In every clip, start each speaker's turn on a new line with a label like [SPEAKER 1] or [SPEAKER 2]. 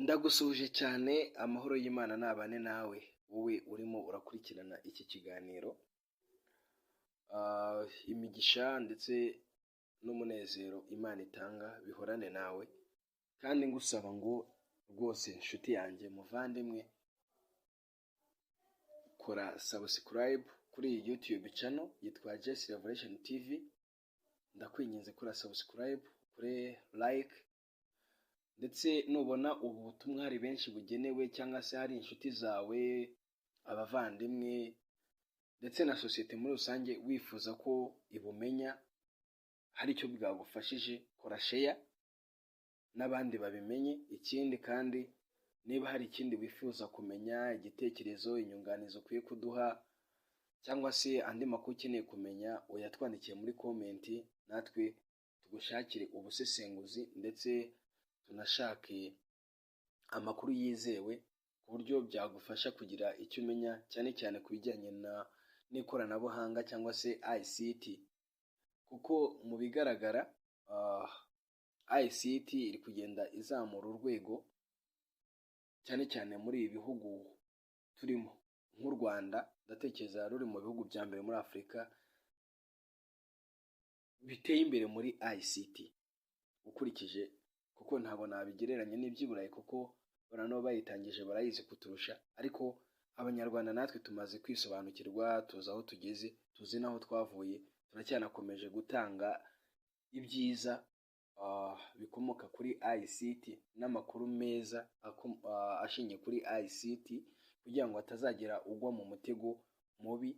[SPEAKER 1] Ndagusuhuje cyane, amahoro y'Imana nabane nawe wowe urimo urakurikirana iki kiganiro. Imigisha ndetse n'umunezero Imana itanga bihorane nawe, kandi ngusaba ngo rwose nshuti yanjye muvandimwe, kora subscribe kuri iyi YouTube channel yitwa Jess Revelation TV. Ndakwinginze kora subscribe, kuri like, ndetse nubona ubu butumwa hari benshi bugenewe cyangwa se hari inshuti zawe, abavandimwe ndetse na sosiyete muri rusange wifuza ko ibumenya, hari icyo bwagufashije, kora share n'abandi babimenye. Ikindi kandi niba hari ikindi wifuza kumenya, igitekerezo, inyunganizi ukwiye kuduha, cyangwa se andi makuru ukeneye kumenya, uyatwandikiye muri komenti, natwe tugushakire ubusesenguzi ndetse tunashake amakuru yizewe ku buryo byagufasha kugira icyo umenya, cyane cyane ku bijyanye n'ikoranabuhanga cyangwa se ICT. Kuko mu bigaragara ICT iri kugenda izamura urwego, cyane cyane muri ibi bihugu turimo nk'u Rwanda. Ndatekereza ruri mu bihugu bya mbere muri Afurika biteye imbere muri ICT ukurikije, kuko ntabwo nabigereranya n'iby'Iburayi kuko barano bayitangije barayizi kuturusha, ariko abanyarwanda natwe tumaze kwisobanukirwa, tuzi aho tugeze, tuzi n'aho twavuye, turacyanakomeje gutanga ibyiza bikomoka kuri ICT n'amakuru meza ashingiye kuri ICT, kugira ngo hatazagira ugwa mu mutego mubi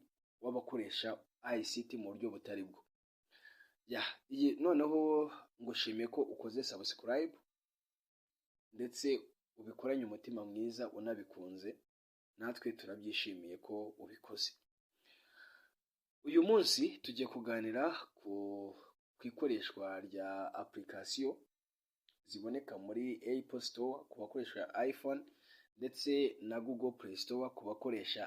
[SPEAKER 1] w'abakoresha ICT mu buryo butari bwo. Noneho ngushimiye ko ukoze subscribe ndetse ubikoranye umutima mwiza unabikunze, natwe turabyishimiye ko ubikoze. Uyu munsi tugiye kuganira ku ikoreshwa rya application ziboneka muri Apple Store ku bakoresha iPhone, ndetse na Google Play Store ku bakoresha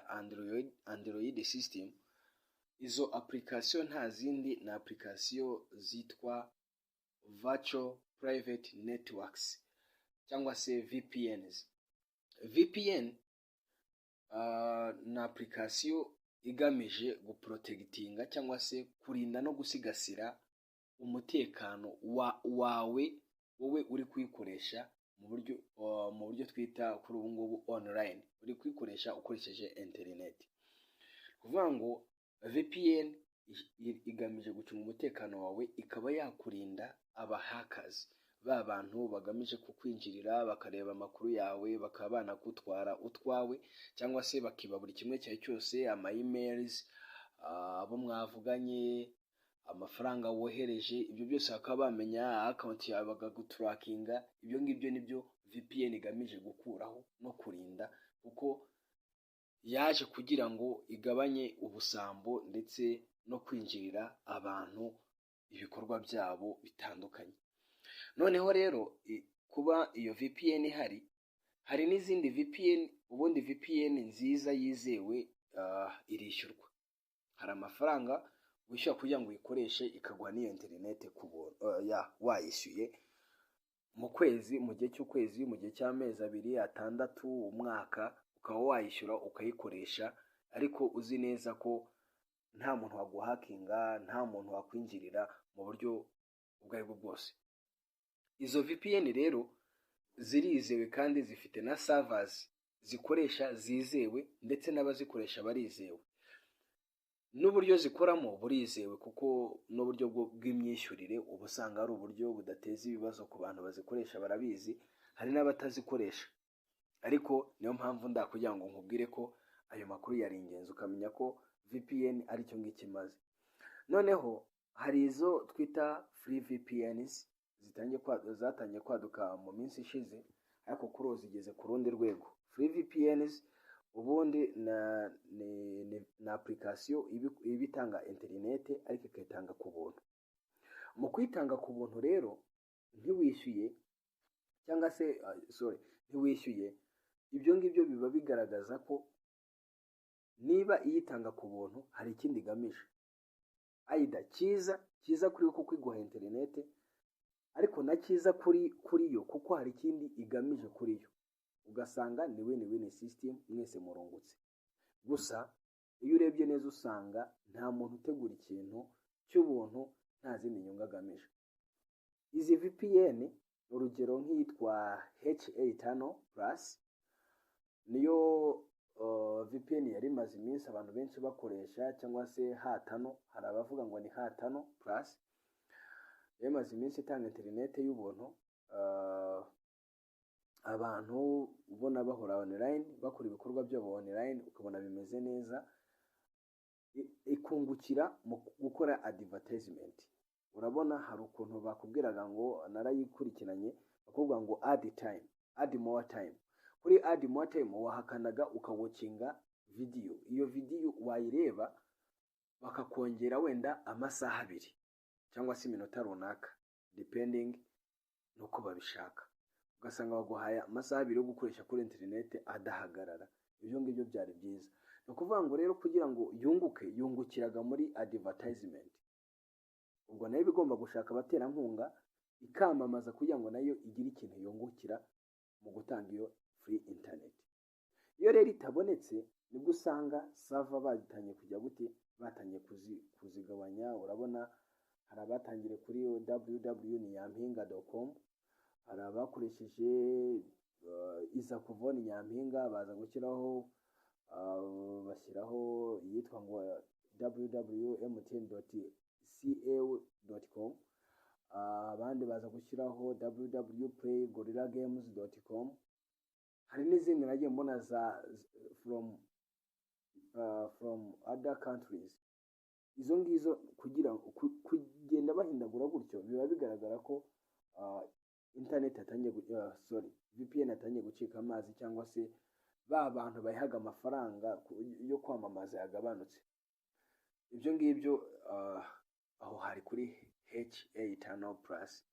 [SPEAKER 1] Android system. Izo application nta zindi ni application zitwa Virtual Private Networks cyangwa se VPNs. VPN ni application igamije guprotectinga cyangwa se kurinda no gusigasira umutekano wawe wowe uri kuyikoresha mu buryo twita kuri ubu ngubu online, uri kuyikoresha ukoresheje internet. Kuvuga ngo VPN igamije gucunga umutekano wawe, ikaba yakurinda hackers, ba bantu bagamije kukwinjirira bakareba amakuru yawe, bakaba banagutwara utwawe, cyangwa se bakiba buri kimwe cyawe cyose, emails, abo mwavuganye, amafaranga wohereje, ibyo byose bakaba bamenya, account yawe bakagutrackinga. Ibyo ngibyo nibyo VPN igamije gukuraho no kurinda, kuko yaje kugira ngo igabanye ubusambo ndetse no kwinjirira abantu ibikorwa byabo bitandukanye. Noneho rero kuba iyo VPN hari n'izindi VPN. Ubundi VPN nziza yizewe irishyurwa, hari amafaranga wishyura kugira ngo uyikoreshe ikaguha n'iyo internet ku buntu, wayishyuye mu kwezi, mu gihe cy'ukwezi, mu gihe cy'amezi 2, 6, umwaka, ukaba wayishyura ukayikoresha, ariko uzi neza ko nta muntu waguhakinga, nta muntu wakwinjirira mu buryo ubwo aribwo bwose. Izo VPN rero zirizewe kandi zifite na servers zikoresha zizewe, ndetse n'abazikoresha barizewe, n'uburyo zikoramo burizewe, kuko n'uburyo bw'imyishyurire uba usanga ari uburyo budateza ibibazo ku bantu bazikoresha, barabizi. Hari n'abatazikoresha, ariko niyo mpamvu ndakugira ngo nkubwire ko ayo makuru yari ingenzi, ukamenya ko VPN ari cyo ngiki imaze. Noneho hari izo twita free VPNs zatangiye kwaduka mu minsi ishize, ariko kuri ubu zigeze ku rundi rwego. Free VPNs ubundi na application iba itanga internet, ariko ikayitanga ku buntu. Mu kwitanga ku buntu rero ntiwishyuye, cyangwa se ntiwishyuye, ibyo ngibyo biba bigaragaza ko niba iyitanga ku buntu hari ikindi igamije, aida cyiza kuri yo kuko iguha internet, ariko na cyiza kuri yo kuko hari ikindi igamije kuri yo. ugasanga ni win-win system, mwese murungutse. Gusa iyo urebye neza usanga nta muntu utegura ikintu cy'ubuntu nta zindi nyungu agamije. Izi VPN urugero nk'iyitwa H8 Plus niyo VPN yari imaze iminsi abantu benshi bakoresha, cyangwa se H5, hari abavuga ngo ni H5 Plus, yamaze iminsi itanga interineti y'ubuntu, abantu ubona bahora online bakora ibikorwa byabo online, ukabona bimeze neza, ikungukira mu gukora advertisement. Urabona hari ukuntu bakubwiraga ngo narayikurikiranye, bakubwira ngo add more time. Kuri add more time wahakanaga ukawokinga video, iyo video wayireba bakakongera wenda amasaha 2 cyangwa se iminota runaka depending nuko babishaka, ugasanga baguhaye amasaha 2 yo gukoresha kuri internet adahagarara. Ibyo ngibyo byari byiza. No kuvuga ngo rero kugira ngo yungukiraga muri advertisement, ubwo nayo bigomba gushaka abaterankunga ikamamaza kugira ngo nayo igire ikintu yungukira mu gutanga iyo free internet. Iyo rero itabonetse nibwo usanga server batangiye kujya batangiye kuzigabanya. Urabona hari abatangire kuri www.nyampinga.com, hari abakoresheje iza kuvona Nyampinga baza gushyiraho bashyiraho yitwa ngo www.mtn.ca.com, abandi baza gushyiraho www.playgorillagames.com. hari n'izindi nagiye mbona za from other countries. Izo ngizo kugira kugenda bahindagura gutyo biba bigaragara ko internet atangiye VPN atangiye gucika amazi, cyangwa se ba bantu bayihaga amafaranga yo kwamamaza yagabanutse. Ibyo ngibyo aho hari kuri H8 Plus.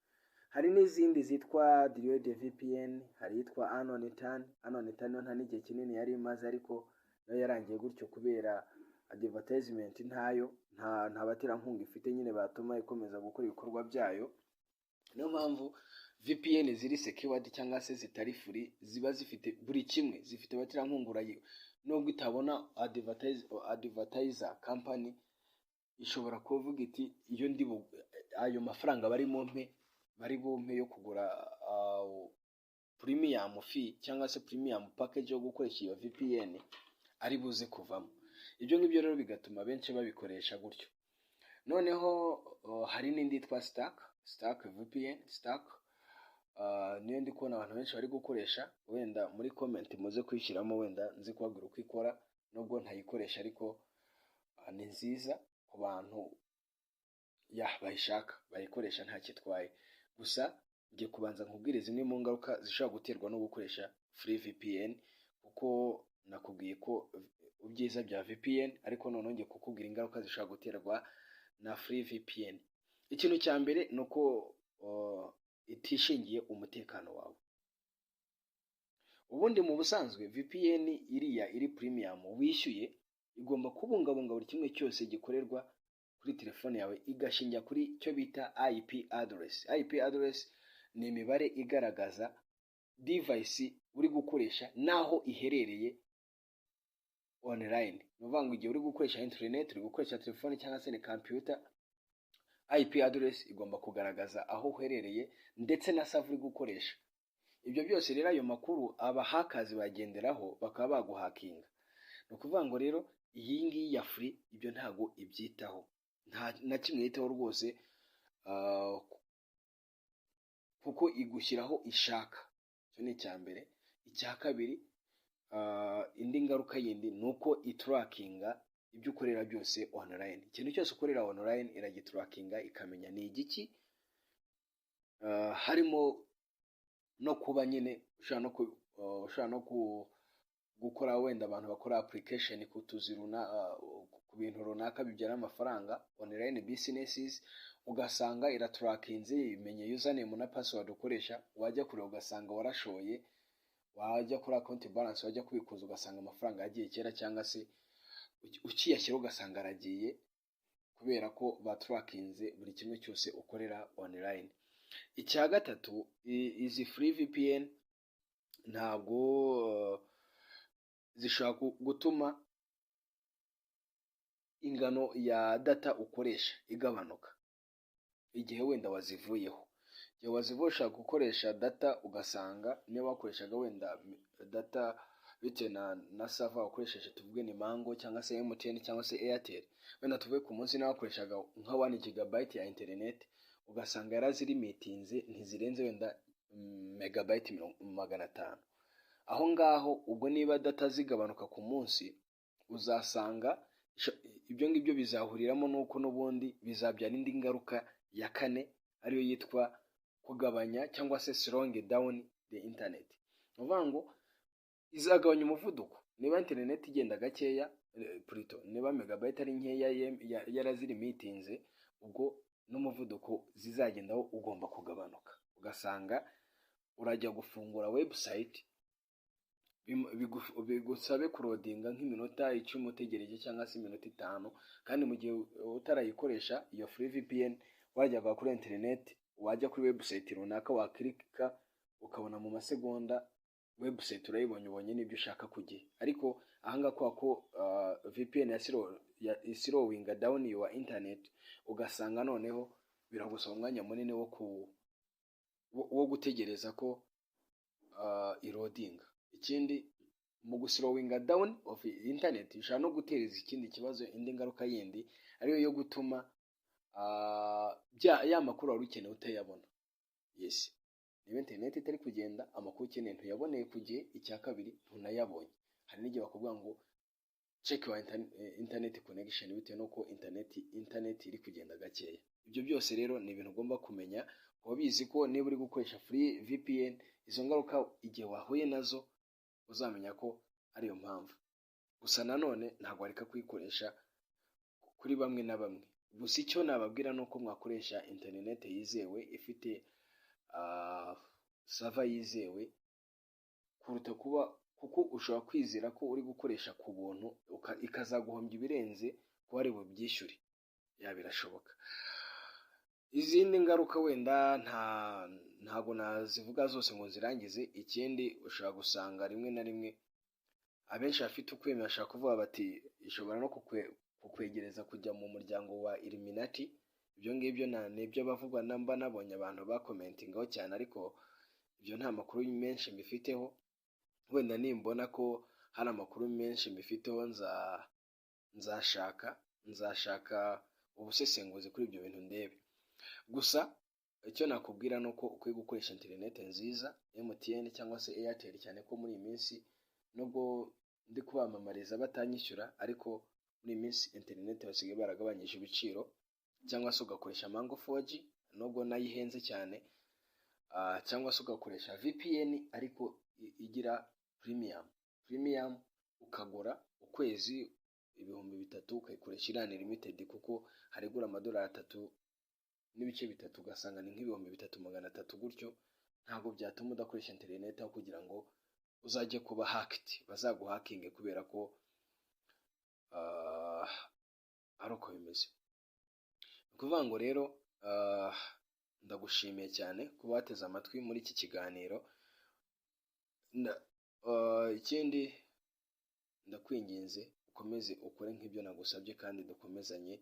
[SPEAKER 1] Hari n'izindi zitwa Direct VPN, hari yitwa Anonitan nta n'igihe kinini yari imaze, ariko nayo yarangiye gutyo kubera advertisement ntayo, nta baterankunga ifite nyine batuma ikomeza gukora ibikorwa byayo. Niyo mpamvu VPN ziri secured cyangwa se zitari free ziba zifite buri kimwe, zifite abaterankunga. Nubwo itabona advertiser company ishobora kuvuga iti iyo ndi ayo mafaranga bari bumpe yo kugura premium fee cyangwa se premium package yo gukoresha iyo VPN ari buze kuvamo. Ibyo ngibyo rero bigatuma benshi babikoresha gutyo. Noneho hari n'indi yitwa Stack VPN. Niyo ndi kubona abantu benshi bari gukoresha, wenda muri comment muze kwishyiramo, wenda nzi kubabwira uko ikora, nubwo ntayikoresha ariko ni nziza ku bantu bayishaka bayikoresha nta kitwaye. Gusa ngiye kubanza nkubwire zimwe mu ngaruka zishobora guterwa no gukoresha free VPN, kuko nakubwiye ko ubyiza bya VPN, ariko none ngiye kukubwira ingaruka zishobora guterwa na free VPN. Ikintu cya mbere nuko itishingiye umutekano wawe. Ubundi mu busanzwe VPN iri premium wishyuye igomba kubungabunga buri kimwe cyose gikorerwa kuri telefone yawe, igashingira kuri cyo bita IP address. IP address ni imibare igaragaza device uri gukoresha naho iherereye online. Nuvuga ngo igihe uri gukoresha internet, uri gukoresha telefone cyangwa se ni computer, IP address igomba kugaragaza aho uherereye ndetse na server uri gukoresha. Ibyo byose rero ayo makuru abahakazi bagenderaho bakaba baguhakinga. No kuvuga ngo rero iyi ngiyi ya free ibyo ntago ibyitaho, na kimwe yitaho rwose, kuko igushyiraho ishaka. Cyo ni cyambere. Icya kabiri, indi ngaruka yindi nuko itrackinga ibyo ukorera byose online. Ikintu cyose ukorera online iragitrackinga ikamenya ni igiki, harimo no kuba nyine ushobora no gukora wenda abantu bakora application ku bintu runaka bibyara amafaranga, online businesses, ugasanga iratrackinze imenye username na password ukoresha, wajya kure ugasanga warashoye, wajya kuri account balance wajya kubikuza ugasanga amafaranga yagiye kera, cyangwa se ukiyashyira ugasanga aragiye, kubera ko batrackinze buri kimwe cyose ukorera online. Icya gatatu, izi free VPN ntabwo zishobora gutuma ingano ya data ukoresha igabanuka igihe wenda wazivuyeho. Igihe wazivuye ushaka gukoresha data ugasanga niba wakoreshaga wenda data bitewe na sava wakoresheje, tuvuge ni Mango cyangwa se MTN cyangwa se Airtel, wenda tuvuge ku munsi nawe wakoreshaga nka 1 GB ya internet, ugasanga yarazirimitinze ntizirenze wenda megabyte 500. Aho ngaho ubwo niba data zigabanuka ku munsi, uzasanga ibyo ngibyo bizahuriramo nuko n'ubundi bizabyara indi ngaruka ya kane, ariyo yitwa kugabanya cyangwa se slowing down the internet. Uvuga ngo izagabanya umuvuduko. Niba internet igenda gakeya, niba megabyte ari nkeya yarazirimitinze, ubwo n'umuvuduko zizagendaho ugomba kugabanuka. Ugasanga urajya gufungura website bigusabe kurodinga nk'iminota 10 utegereje cyangwa se iminota 5, kandi mu gihe utarayikoresha iyo free VPN wajyaga kuri internet, wajya kuri website runaka wakirika ukabona mu masegonda website urayibonye n'ibyo ushaka kugihe. Ariko ahanga ko VPN ya slowing down your internet, ugasanga noneho biragusaba umwanya munini wo gutegereza ko irodinga. Ikindi mu guslowing down of internet ushaka no gutereza ikindi kibazo, indi ngaruka yindi ariyo yo gutuma ya makuru wari ukeneye utayabona. Yes, niba internet itari kugenda, amakuru ukeneye ntuyaboneye ku gihe. Icya kabiri, ntunayabonye. Hari n'igihe bakubwira ngo check your internet connection bitewe nuko internet iri kugenda gakeya. Ibyo byose rero ni ibintu ugomba kumenya, wabizi ko niba uri gukoresha free VPN, izo ngaruka igihe wahuye nazo uzamenya ko ariyo mpamvu. Gusa nanone ntabwo wareka kuyikoresha kuri bamwe na bamwe. Gusa icyo nababwira nuko mwakoresha internet yizewe, ifite sava yizewe, kuruta kuko ushobora kwizera ko uri gukoresha ku buntu ikazaguhombya ibirenze ko wari bubyishyure. Birashoboka. Izindi ngaruka wenda ntago nazivuga zose ngo zirangize. Ikindi ushobora gusanga rimwe na rimwe abenshi bafite ukwemera bashaka kuvuga bati ishobora no kukwegereza kujya mu muryango wa Illuminati. Ibyo ngibyo nibyo bavugwa, namba nabonye abantu bakomentingaho cyane, ariko ibyo nta makuru menshi mbifiteho. Wenda nimbona ko hari amakuru menshi mbifiteho nzashaka ubusesenguzi kuri ibyo bintu ndebe. Gusa icyo nakubwira nuko ukwiye gukoresha internet nziza, MTN cyangwa se Airtel, cyane ko muri iyi minsi nubwo ndi kubamamariza batanyishyura, ariko muri iyi minsi internet basigaye baragabanyije ibiciro, cyangwa se ugakoresha Mango 4G nubwo nayo ihenze cyane, cyangwa se ugakoresha VPN ariko igira premium ukagura ukwezi 3,000 ukayikoresha irani limited, kuko harigura $3 n'ibice 3, ugasanga ni $3,300 gutyo. Ntabwo byatuma udakoresha internet aho kugira ngo uzajye kuba hacked, bazaguhackinge kubera ko ari uko bimeze. Kuvuga ngo rero ndagushimiye cyane kuba wateze amatwi muri iki kiganiro. Ikindi ndakwinginze ukomeze ukore nk'ibyo nagusabye, kandi dukomezanye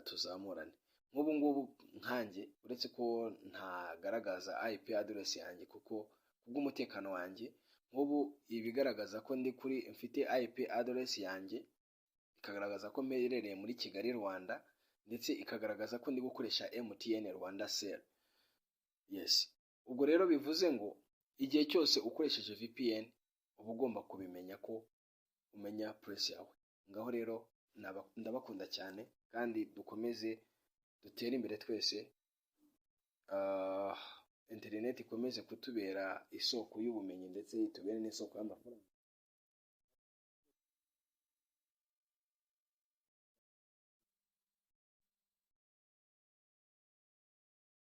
[SPEAKER 1] tuzamurane. Nk'ubu ngubu nkanjye, uretse ko ntagaragaza IP address yanjye kuko kubw'umutekano wanjye, nk'ubu ibigaragaza ko mfite IP address yanjye, ikagaragaza ko mperereye muri Kigali, Rwanda, ndetse ikagaragaza ko ndi gukoresha MTN Rwanda Cell. Yes, ubwo rero bivuze ngo igihe cyose ukoresheje VPN uba ugomba kubimenya ko umenya press yawe. Ngaho rero ndabakunda cyane, kandi dukomeze dutere imbere twese. Internet ikomeze kutubera isoko y'ubumenyi ndetse itubere n'isoko y'amafaranga.